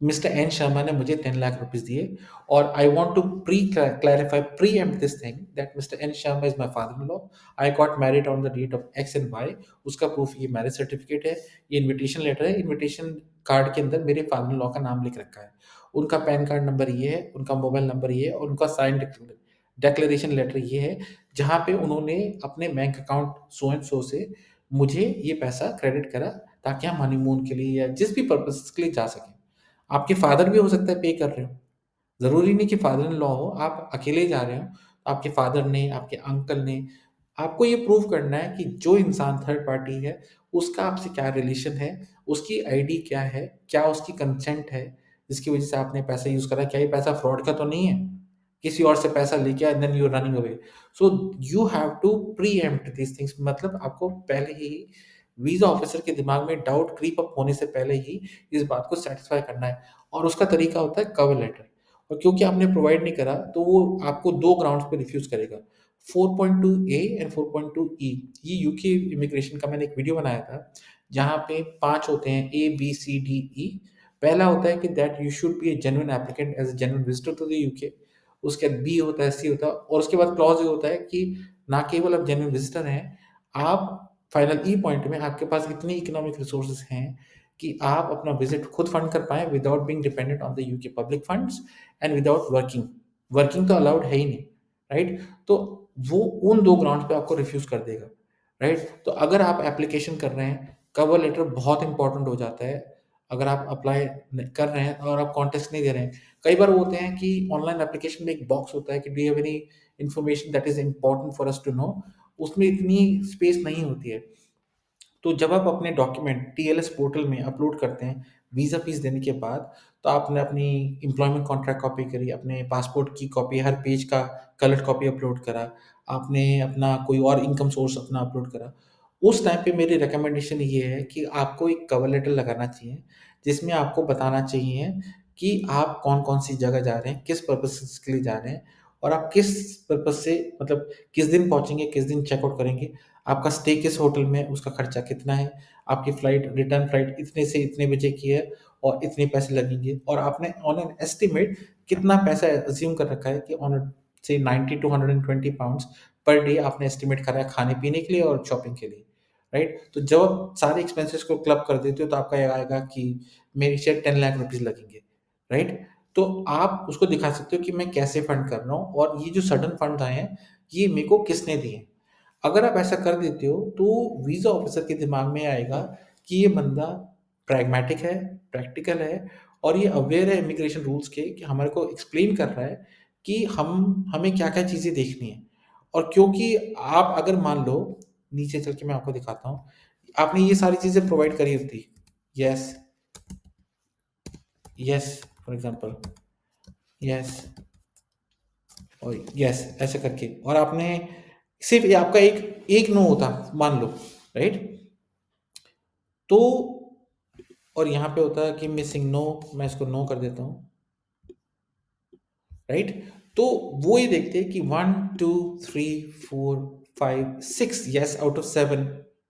मिस्टर एन शर्मा ने मुझे 10 लाख रुपीस दिए और I want to preempt this thing that mister N Sharma is my father in law. I got married on the date of X and Y. उसका प्रूफ ये मैरिज सर्टिफिकेट है, ये इनविटेशन लेटर है। Invitation card के अंदर मेरे father in law का नाम लिख रखा है। उनका पैन कार्ड नंबर ये है, उनका मोबाइल नंबर ये है और उनका साइन डिक्लेरेशन लेटर ये है, जहाँ पे उन्होंने अपने bank account so and so से मुझे ये पैसा क्रेडिट करा ताकि हम हनीमून के लिए या जिस भी पर्पस के लिए जा सकें। आपके फादर भी हो सकता है पे कर रहे हो। ज़रूरी नहीं कि फादर इन लॉ हो, आप अकेले ही जा रहे हो, तो आपके फादर ने, आपके अंकल ने, आपको ये प्रूव करना है कि जो इंसान थर्ड पार्टी है, उसका आपसे क्या रिलेशन है, उसकी आईडी क्या है, क्या उसकी कंसेंट है, जिसकी वज़ह से आपने पैसा यूज़ करा, क्या ये पैसा फ्रॉड का तो नहीं है? किसी और से पैसा लेके and then you are running away. So you have to preempt these things, मतलब आपको पहले ही वीज़ा ऑफ़िसर के दिमाग में डाउट क्रीप अप होने से पहले ही इस बात को सैटिस्फाई करना है और उसका तरीका होता है कवर लेटर। और क्योंकि आपने प्रोवाइड नहीं करा, तो वो आपको 2 ग्राउंड्स पे रिफ्यूज़ करेगा। 4.2 ए एंड 4.2 ई। ये यूके इमिग्रेशन का मैंने एक वीडियो बनाया था, जहाँ पे 5 होते हैं ए, बी, सी, डी, ई। पहला होता है कि that you should be a genuine applicant as a genuine visitor to the UK. उसके बाद बी होता है, सी होता है और उसके बाद क्लॉज़ ये होता है कि ना केवल आप जेन्युइन विज़िटर हैं, आप फाइनल ई पॉइंट में आपके पास इतनी इकोनॉमिक रिसोर्सेज़ हैं कि आप अपना विज़िट खुद फंड कर पाएँ without being dependent on the UK public funds and without working. Working तो अलाउड है ही नहीं, राइट? तो वो उन 2 ग्राउंड्स पे आपको रिफ्यूज़ कर देगा, राइट? तो अगर आप एप्लीकेशन कर रहे हैं, कवर लेटर बहुत इम्पोर्टेंट हो जाता है। अगर आप अप्लाई कर रहे हैं और आप कॉन्टेस्ट नहीं दे रहे हैं, कई बार वो होते हैं कि ऑनलाइन एप्लीकेशन में एक बॉक्स होता है कि do you have any information that is important for us to know. उसमें इतनी स्पेस नहीं होती है। तो जब आप अपने डॉक्यूमेंट टीएलएस पोर्टल में अपलोड करते हैं, वीज़ा फ़ीस देने के बाद, तो आपने अपनी एम्प्लॉयमेंट कॉन्ट्रैक्ट कॉपी करी, अपने पासपोर्ट की कॉपी, हर पेज का कलर्ड कॉपी अपलोड करा, आपने अपना कोई और इनकम सोर्स अपना अपलोड करा। उस टाइम पे मेरी रिकमेंडेशन ये है कि आपको एक कवर लेटर लगाना चाहिए, जिसमें आपको बताना चाहिए कि आप कौन-कौन सी जगह जा रहे हैं, किस पर्पसेज़ के लिए जा रहे हैं और आप किस पर्पज़ से, मतलब किस दिन पहुँचेंगे, किस दिन चेकआउट करेंगे। आपका स्टे किस होटल में है, उसका खर्चा कितना है, आपकी फ्लाइट, रिटर्न फ्लाइट इतने से इतने बजे की है और इतने पैसे लगेंगे और आपने ऑन एन एस्टीमेट कितना पैसा अज़्यूम कर रखा है कि ऑन अ से 90 टू 120 पाउंड्स पर डे आपने एस्टीमेट करा है खाने-पीने के लिए और शॉपिंग के लिए, राइट? तो जब आप सारे एक्सपेंसेस को क्लब कर देते हो, तो आपका ये आएगा कि मेरे शायद 10 लाख रुपीज़ लगेंगे, राइट? तो आप उसको दिखा सकते हो कि मैं कैसे फंड कर रहा हूँ और ये जो सडन फंड्स आए हैं, ये मेरे को किसने दिए हैं। अगर आप ऐसा कर देते हो, तो वीज़ा ऑफ़िसर के दिमाग में आएगा कि ये बंदा प्रैग्मैटिक है, प्रैक्टिकल है और ये अवेयर है इमिग्रेशन रूल्स के, कि हमारे को एक्सप्लेन कर रहा है कि हमें क्या-क्या चीज़ें देखनी है। और क्योंकि आप अगर मान लो, नीचे चल के मैं आपको दिखाता हूँ, आपने ये सारी चीज़ें प्रोवाइड करी होती, yes, yes for example, yes और यस ऐसे करके, और आपने सिर्फ ये आपका एक एक नो होता मान लो, राइट? तो और यहाँ पे होता है कि मिसिंग नो, मैं इसको नो कर देता हूँ, राइट? तो वो ये देखते हैं कि 1 2 3 4 5 6 यस आउट ऑफ 7,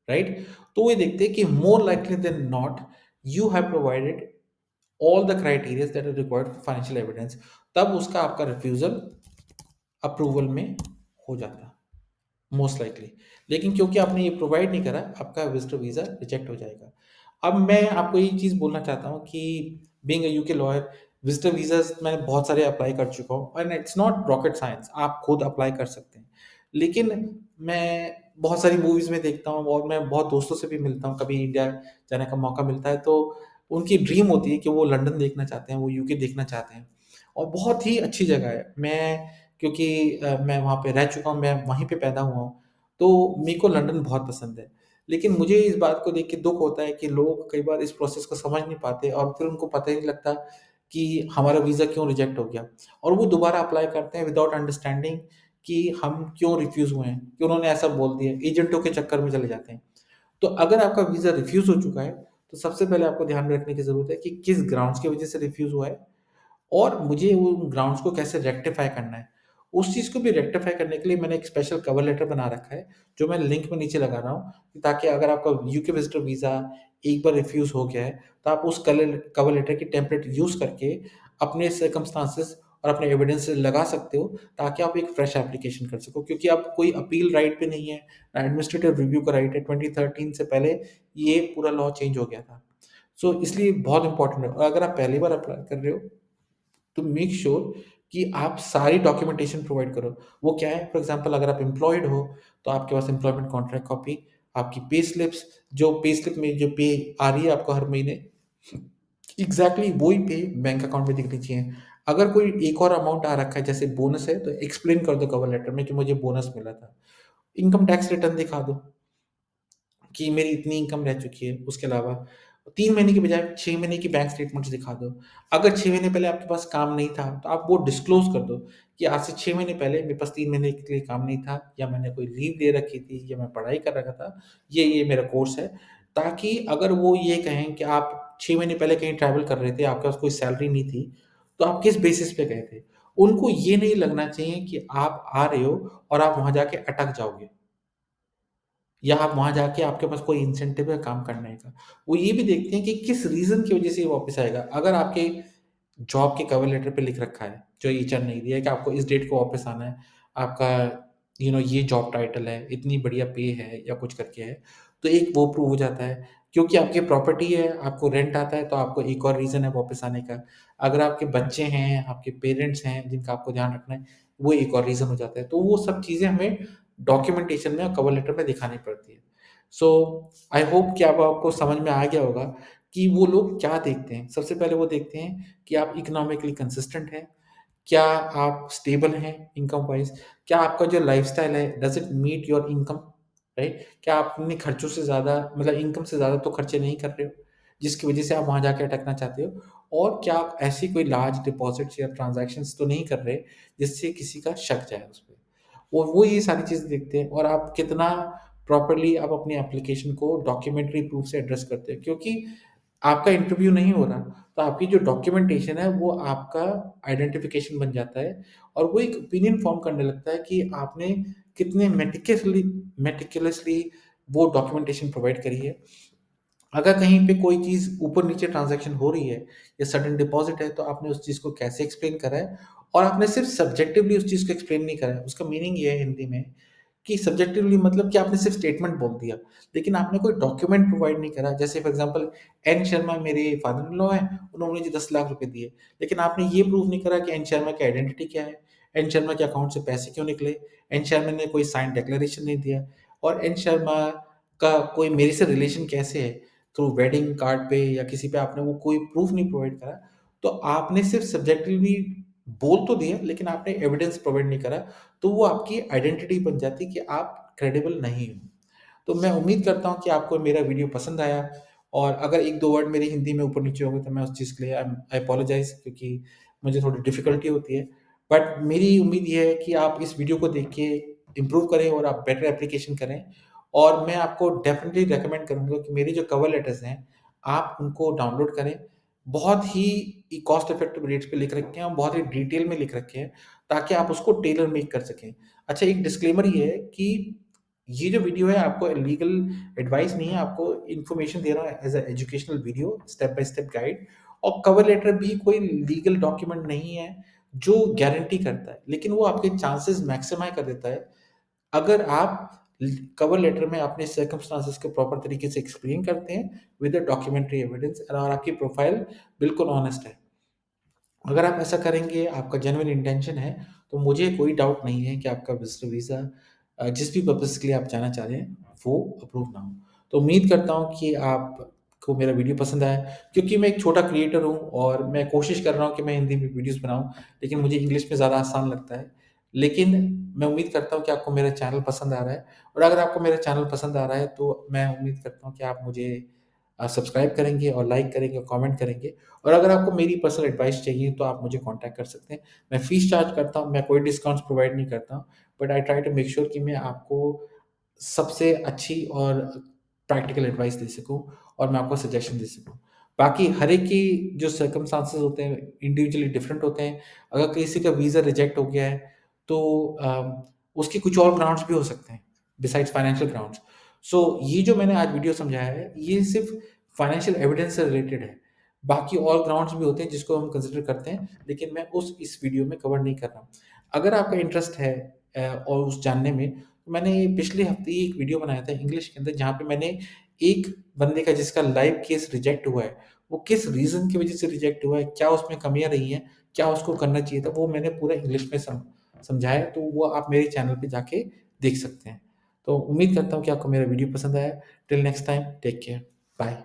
राइट? तो वो ये देखते हैं कि more likely than not you have provided all the criteria that are required for financial evidence, तब उसका आपका रिफ्यूजल अप्रूवल में हो जाता है मोस्ट लाइकली। लेकिन क्योंकि आपने ये प्रोवाइड नहीं करा, आपका विजिटर वीज़ा रिजेक्ट हो जाएगा। अब मैं आपको ये चीज़ बोलना चाहता हूँ कि being a UK lawyer, visitor visas मैंने बहुत सारे अप्लाई कर चुका हूँ and it's not rocket science, आप खुद अप्लाई कर सकते हैं। लेकिन मैं बहुत सारी मूवीज़ में देखता हूँ और मैं बहुत दोस्तों से भी मिलता हूँ, कभी इंडिया जाने का मौका मिलता है तो उनकी ड्रीम होती है कि वो लंदन देखना चाहते हैं, वो यूके देखना चाहते हैं और बहुत ही अच्छी जगह है। मैं क्योंकि मैं वहाँ पे रह चुका हूँ, मैं वहीं पे पैदा हुआ हूँ, तो मेरे को लंदन बहुत पसंद है। लेकिन मुझे इस बात को देख के दुःख होता है कि लोग कई बार इस प्रोसेस को समझ नहीं पाते और फिर उनको पता ही नहीं लगता कि हमारा वीज़ा क्यों रिजेक्ट हो गया, और वो दोबारा अप्लाई करते हैं विदाउट अंडरस्टैंडिंग कि हम क्यों रिफ्यूज़ हुए हैं, कि उन्होंने ऐसा बोल दिया, एजेंटों के चक्कर में चले जाते हैं। तो अगर आपका वीज़ा रिफ्यूज़ हो चुका है, तो सबसे पहले आपको ध्यान में रखने की ज़रूरत है कि किस ग्राउंड्स की वजह से रिफ्यूज़ हुआ है और मुझे उन ग्राउंड्स को कैसे रेक्टिफ़ाई करना है। उस चीज़ को भी रेक्टिफ़ाई करने के लिए मैंने एक स्पेशल कवर लेटर बना रखा है, जो मैं लिंक में नीचे लगा रहा हूँ, ताकि अगर आपका यूके विज़िटर वीज़ा एक बार रिफ्यूज़ हो गया है, तो आप उस कवर लेटर की टेम्पलेट यूज़ करके अपने सर्कमस्टेंसेस और अपने एविडेंसेस लगा सकते हो, ताकि आप एक फ्रेश एप्लीकेशन कर सको। क्योंकि आप कोई अपील राइट पे नहीं है, ना एडमिनिस्ट्रेटिव रिव्यू का राइट है, 2013 से पहले ये पूरा लॉ चेंज हो गया था। सो इसलिए बहुत इम्पोर्टेंट है, और अगर आप पहली बार अप्लाई कर रहे हो तो मेक श्योर कि आप सारी डॉक्यूमेंटेशन प्रोवाइड करो। वो क्या है? फॉर एग्ज़ाम्पल अगर आप एम्प्लॉयड हो, तो आपके पास एम्प्लॉयमेंट कॉन्ट्रैक्ट कॉपी, आपकी पे स्लिप्स, जो पे स्लिप में जो पे आ रही है आपको हर महीने, एग्ज़ैक्टली वही पे बैंक अकाउंट में दिखनी चाहिए। अगर कोई एक और अमाउंट आ रखा है, जैसे बोनस है, तो एक्सप्लेन कर दो कवर लेटर में कि मुझे बोनस मिला था। इनकम टैक्स रिटर्न दिखा दो कि मेरी इतनी इनकम रह चुकी है। उसके अलावा 3 महीने की बजाय 6 महीने की बैंक स्टेटमेंट्स दिखा दो। अगर 6 महीने पहले आपके पास काम नहीं था, तो आप वो डिस्क्लोज़ कर दो कि आज से 6 महीने पहले मेरे पास 3 महीने के लिए काम नहीं था, या मैंने कोई लीव ले रखी थी, या मैं पढ़ाई कर रखा था, ये मेरा कोर्स है। ताकि अगर वो ये कहें कि आप 6 महीने पहले कहीं ट्रैवल कर रहे थे, आपके पास कोई सैलरी नहीं थी, तो आप किस बेसिस पे गए थे? उनको ये नहीं लगना चाहिए कि आप आ रहे हो और आप वहाँ जाके अटक जाओगे। या आप वहाँ जाके आपके पास कोई इंसेंटिव है काम करने का। वो ये भी देखते हैं कि किस रीज़न की वज़ह से ये वापस आएगा। अगर आपके जॉब के कवर लेटर पे लिख रखा है, जो एचआर ने दिया है कि आपको इस डेट को वापस आना है, आपका ये जॉब टाइटल है, इतनी बढ़िया पे है या कुछ करके है, तो एक वो प्रूव हो जाता है। क्योंकि आपकी प्रॉपर्टी है, आपको रेंट आता है, तो आपको एक और रीज़न है वापस आने का। अगर आपके बच्चे हैं, आपके पेरेंट्स हैं, जिनका आपको ध्यान रखना है, वो एक और रीज़न हो जाता है। तो वो सब चीज़ें हमें डॉक्यूमेंटेशन में और कवर लेटर में दिखानी पड़ती है। सो आई होप कि अब आपको समझ में आ गया होगा कि वो लोग क्या देखते हैं। सबसे पहले वो देखते हैं कि आप इकोनॉमिकली कंसिस्टेंट हैं, क्या आप स्टेबल हैं इनकम वाइज़, क्या आपका जो लाइफ़स्टाइल है does it meet your income, right? क्या आप अपने खर्चों से ज़्यादा, मतलब इनकम से ज़्यादा तो खर्चे नहीं कर रहे हो, जिसकी वज़ह से आप वहाँ जाके अटकना चाहते हो? और क्या आप ऐसी कोई लार्ज डिपॉज़िट्स या ट्रांज़ैक्शंस तो नहीं कर रहे, जिससे किसी का शक जाए उस पे? वो ये सारी चीज़ें देखते हैं, और आप कितना प्रॉपर्ली आप अपनी एप्लीकेशन को डॉक्यूमेंट्री प्रूफ से एड्रेस करते हैं। क्योंकि आपका इंटरव्यू नहीं हो रहा, तो आपकी जो डॉक्यूमेंटेशन है वो आपका आइडेंटिफ़िकेशन बन जाता है, और वो एक ओपिनियन फ़ॉर्म करने लगता है कि आपने कितने मेटिकुलसली वो डॉक्यूमेंटेशन प्रोवाइड करी है। अगर कहीं पे कोई चीज़ ऊपर-नीचे ट्रांज़ैक्शन हो रही है या सडन डिपॉज़िट है, तो आपने उस चीज़ को कैसे एक्सप्लेन करा है, और आपने सिर्फ़ सब्जेक्टिवली उस चीज़ को एक्सप्लेन नहीं करा है। उसका मीनिंग ये है हिंदी में कि सब्जेक्टिवली मतलब कि आपने सिर्फ़ स्टेटमेंट बोल दिया, लेकिन आपने कोई डॉक्यूमेंट प्रोवाइड नहीं करा। जैसे फॉर एग्ज़ाम्पल एन शर्मा मेरे फादर इन लॉ हैं, उन्होंने मुझे 10 लाख रुपए दिए, लेकिन आपने ये प्रूव नहीं करा कि एन शर्मा की आइडेंटिटी क्या है, एन शर्मा के अकाउंट से पैसे क्यों निकले, एन शर्मा ने कोई साइन्ड डिक्लेरेशन नहीं दिया, और एन शर्मा का कोई मेरे से रिलेशन कैसे है, थ्रू वेडिंग कार्ड पे या किसी पे आपने वो कोई प्रूफ नहीं प्रोवाइड करा। तो आपने सिर्फ़ सब्जेक्टिवली बोल तो दिया, लेकिन आपने एविडेंस प्रोवाइड नहीं करा, तो वो आपकी आइडेंटिटी बन जाती है कि आप क्रेडिबल नहीं हो। तो मैं उम्मीद करता हूँ कि आपको मेरा वीडियो पसंद आया, और अगर 1-2 वर्ड मेरी हिंदी में ऊपर-नीचे हो गए तो मैं उस चीज़ के लिए आई अपोलोजाइज़, क्योंकि मुझे थोड़ी डिफ़िकल्टी होती है। बट मेरी उम्मीद ये है कि आप इस वीडियो को देख के इम्प्रूव करें और आप बेटर एप्लीकेशन करें, और मैं आपको डेफ़िनिटली रिकमेंड करूँगा कि मेरे जो कवर लेटर्स हैं, आप उनको डाउनलोड करें। बहुत ही कॉस्ट इफेक्टिव रेट्स पे लिख रखे हैं और बहुत ही डिटेल में लिख रखे हैं, ताकि आप उसको टेलर मेक कर सकें। अच्छा, एक डिस्क्लेमर ये है कि ये जो वीडियो है आपको लीगल एडवाइस नहीं है, आपको इन्फॉर्मेशन दे रहा हूँ as a educational video, step by step guide. और कवर लेटर भी कोई लीगल डॉक्यूमेंट नहीं है जो गारंटी करता है, लेकिन वो आपके चांसेस मैक्सिमाइज़ कर देता है अगर आप कवर लेटर में अपने सर्कमस्टांसेस को प्रॉपर तरीके से एक्सप्लेन करते हैं विद अ डॉक्यूमेंट्री एविडेंस, और आपकी प्रोफाइल बिल्कुल ऑनेस्ट है। अगर आप ऐसा करेंगे, आपका जेन्युइन इंटेंशन है, तो मुझे कोई डाउट नहीं है कि आपका विज़िटर वीज़ा जिस भी पर्पज़ के लिए आप जाना चाह रहे हैं, वो अप्रूव ना हो। तो उम्मीद करता हूँ कि आपको मेरा वीडियो पसंद आया, क्योंकि मैं एक छोटा क्रिएटर हूँ और मैं कोशिश कर रहा हूँ कि मैं हिंदी में वीडियोज़ बनाऊँ, लेकिन मुझे इंग्लिश में ज़्यादा आसान लगता है। लेकिन मैं उम्मीद करता हूँ कि आपको मेरा चैनल पसंद आ रहा है, और अगर आपको मेरा चैनल पसंद आ रहा है, तो मैं उम्मीद करता हूँ कि आप मुझे सब्सक्राइब करेंगे और लाइक करेंगे और कमेंट करेंगे। और अगर आपको मेरी पर्सनल एडवाइस चाहिए तो आप मुझे कॉन्टैक्ट कर सकते हैं। मैं फ़ीस चार्ज करता हूँ, मैं कोई डिस्काउंट्स प्रोवाइड नहीं करता हूँ, but I try to make sure कि मैं आपको सबसे अच्छी और प्रैक्टिकल एडवाइस दे सकूँ और मैं आपको सजेशन दे सकूँ। बाकी हर एक की जो सर्कमस्टांसेस होते हैं इंडिविजुअली डिफरेंट होते हैं। अगर किसी का वीज़ा रिजेक्ट हो गया है तो उसके कुछ और ग्राउंड्स भी हो सकते हैं बिसाइड्स फाइनेंशियल ग्राउंड्स। सो ये जो मैंने आज वीडियो समझाया है, ये सिर्फ़ फाइनेंशियल एविडेंस से रिलेटेड है। बाकी और ग्राउंड्स भी होते हैं जिसको हम कंसिडर करते हैं, लेकिन मैं इस वीडियो में कवर नहीं कर रहा हूँ। अगर आपका इंटरेस्ट है और उस जानने में, तो मैंने पिछले हफ़्ते ही एक वीडियो बनाया था इंग्लिश के अंदर, जहाँ पे मैंने एक बंदे का जिसका लाइव केस रिजेक्ट हुआ है, वो किस रीज़न की वज़ह से रिजेक्ट हुआ है, क्या उसमें कमियाँ रही हैं, क्या उसको करना चाहिए था, वो मैंने पूरा इंग्लिश में समझाया है, तो वो आप मेरे चैनल पे जाके देख सकते हैं। तो उम्मीद करता हूँ कि आपको मेरा वीडियो पसंद आया। Till next time, take care, bye.